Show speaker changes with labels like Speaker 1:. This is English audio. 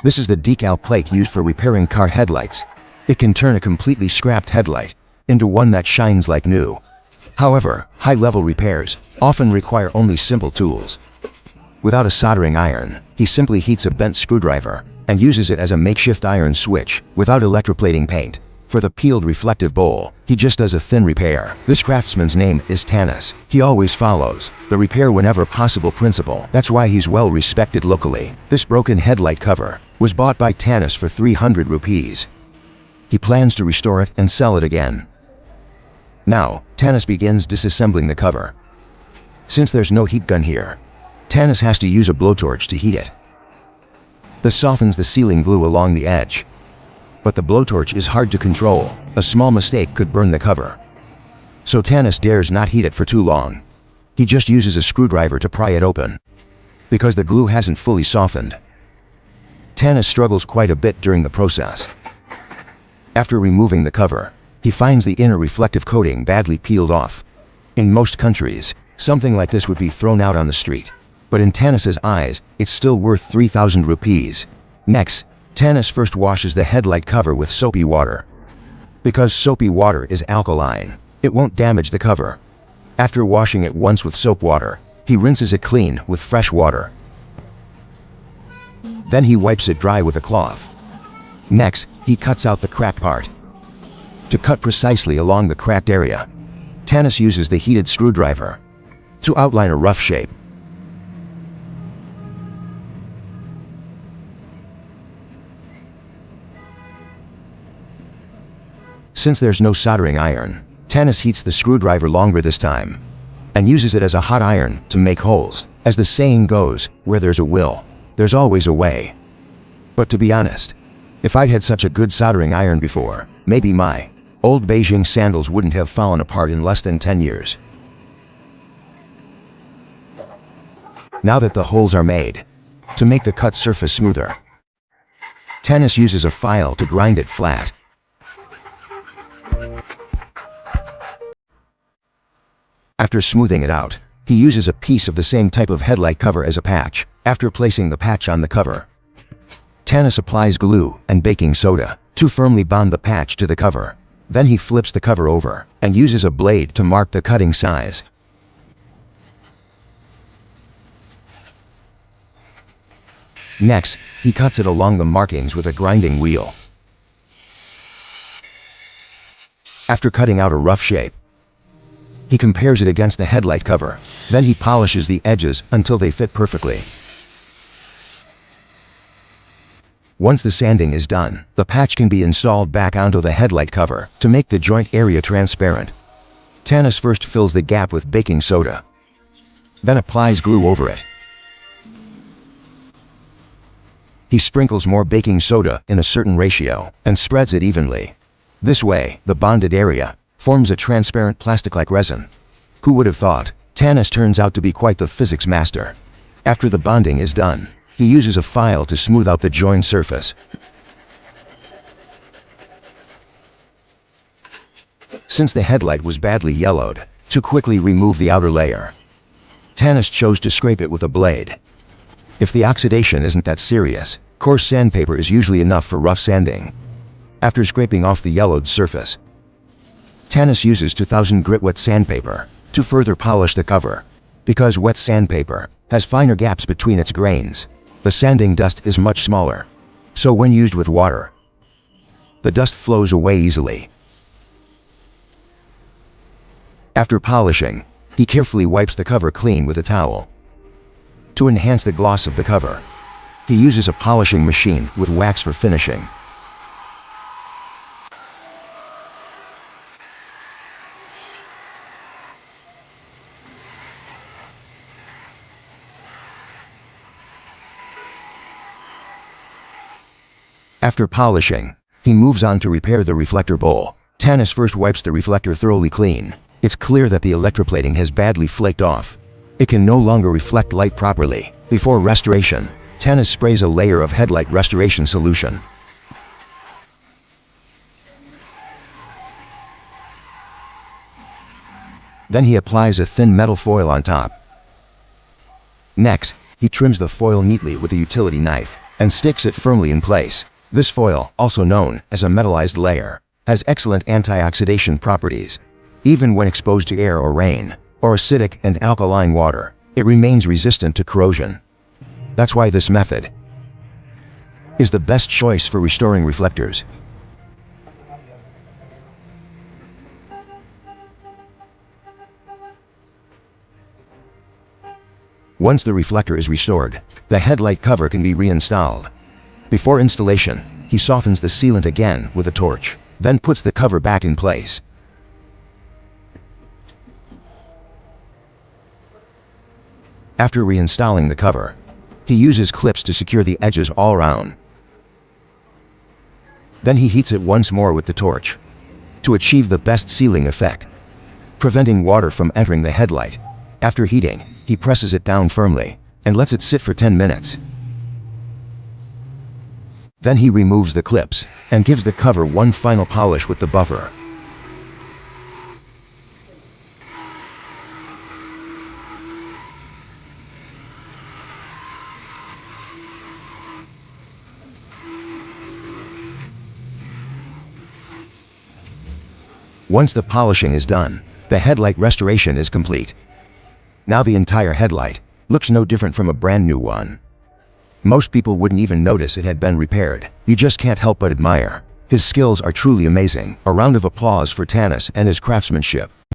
Speaker 1: This is the decal plate used for repairing car headlights. It can turn a completely scrapped headlight into one that shines like new. However, high-level repairs often require only simple tools. Without a soldering iron, he simply heats a bent screwdriver and uses it as a makeshift iron switch without electroplating paint. For the peeled reflective bowl, he just does a thin repair. This craftsman's name is Tanis. He always follows the repair whenever possible principle. That's why he's well respected locally. This broken headlight cover was bought by Tanis for 300 rupees. He plans to restore it and sell it again. Now, Tanis begins disassembling the cover. Since there's no heat gun here, Tanis has to use a blowtorch to heat it. This softens the sealing glue along the edge. But the blowtorch is hard to control. A small mistake could burn the cover. So Tanis dares not heat it for too long. He just uses a screwdriver to pry it open, because the glue hasn't fully softened. Tanis struggles quite a bit during the process. After removing the cover, he finds the inner reflective coating badly peeled off. In most countries, something like this would be thrown out on the street. But in Tanis's eyes, it's still worth 3,000 rupees. Next, Tanis first washes the headlight cover with soapy water. Because soapy water is alkaline, it won't damage the cover. After washing it once with soap water, he rinses it clean with fresh water. Then he wipes it dry with a cloth. Next, he cuts out the cracked part. To cut precisely along the cracked area, Tanis uses the heated screwdriver to outline a rough shape. Since there's no soldering iron, Tanis heats the screwdriver longer this time and uses it as a hot iron to make holes. As the saying goes, where there's a will, there's always a way. But to be honest, if I'd had such a good soldering iron before, maybe my old Beijing sandals wouldn't have fallen apart in less than 10 years. Now that the holes are made, to make the cut surface smoother, Tanis uses a file to grind it flat. After smoothing it out, he uses a piece of the same type of headlight cover as a patch. After placing the patch on the cover, Tanis applies glue and baking soda to firmly bond the patch to the cover. Then he flips the cover over and uses a blade to mark the cutting size. Next, he cuts it along the markings with a grinding wheel. After cutting out a rough shape, he compares it against the headlight cover. Then he polishes the edges until they fit perfectly. Once the sanding is done, the patch can be installed back onto the headlight cover to make the joint area transparent. Tanis first fills the gap with baking soda, then applies glue over it. He sprinkles more baking soda in a certain ratio and spreads it evenly. This way, the bonded area forms a transparent plastic-like resin. Who would have thought? Tanis turns out to be quite the physics master. After the bonding is done, he uses a file to smooth out the joint surface. Since the headlight was badly yellowed, to quickly remove the outer layer, Tanis chose to scrape it with a blade. If the oxidation isn't that serious, coarse sandpaper is usually enough for rough sanding. After scraping off the yellowed surface, Tanis uses 2000 grit wet sandpaper to further polish the cover. Because wet sandpaper has finer gaps between its grains, the sanding dust is much smaller. So when used with water, the dust flows away easily. After polishing, he carefully wipes the cover clean with a towel. To enhance the gloss of the cover, he uses a polishing machine with wax for finishing. After polishing, he moves on to repair the reflector bowl. Tanis first wipes the reflector thoroughly clean. It's clear that the electroplating has badly flaked off. It can no longer reflect light properly. Before restoration, Tanis sprays a layer of headlight restoration solution. Then he applies a thin metal foil on top. Next, he trims the foil neatly with a utility knife. and sticks it firmly in place. This foil, also known as a metallized layer, has excellent antioxidant properties. Even when exposed to air or rain, or acidic and alkaline water, it remains resistant to corrosion. That's why this method is the best choice for restoring reflectors. Once the reflector is restored, the headlight cover can be reinstalled. Before installation, he softens the sealant again with a torch, then puts the cover back in place. After reinstalling the cover, he uses clips to secure the edges all around. Then he heats it once more with the torch to achieve the best sealing effect, preventing water from entering the headlight. After heating, he presses it down firmly and lets it sit for 10 minutes. Then he removes the clips and gives the cover one final polish with the buffer. Once the polishing is done, the headlight restoration is complete. Now the entire headlight looks no different from a brand new one. Most people wouldn't even notice it had been repaired. You just can't help but admire. His skills are truly amazing. A round of applause for Tanis and his craftsmanship.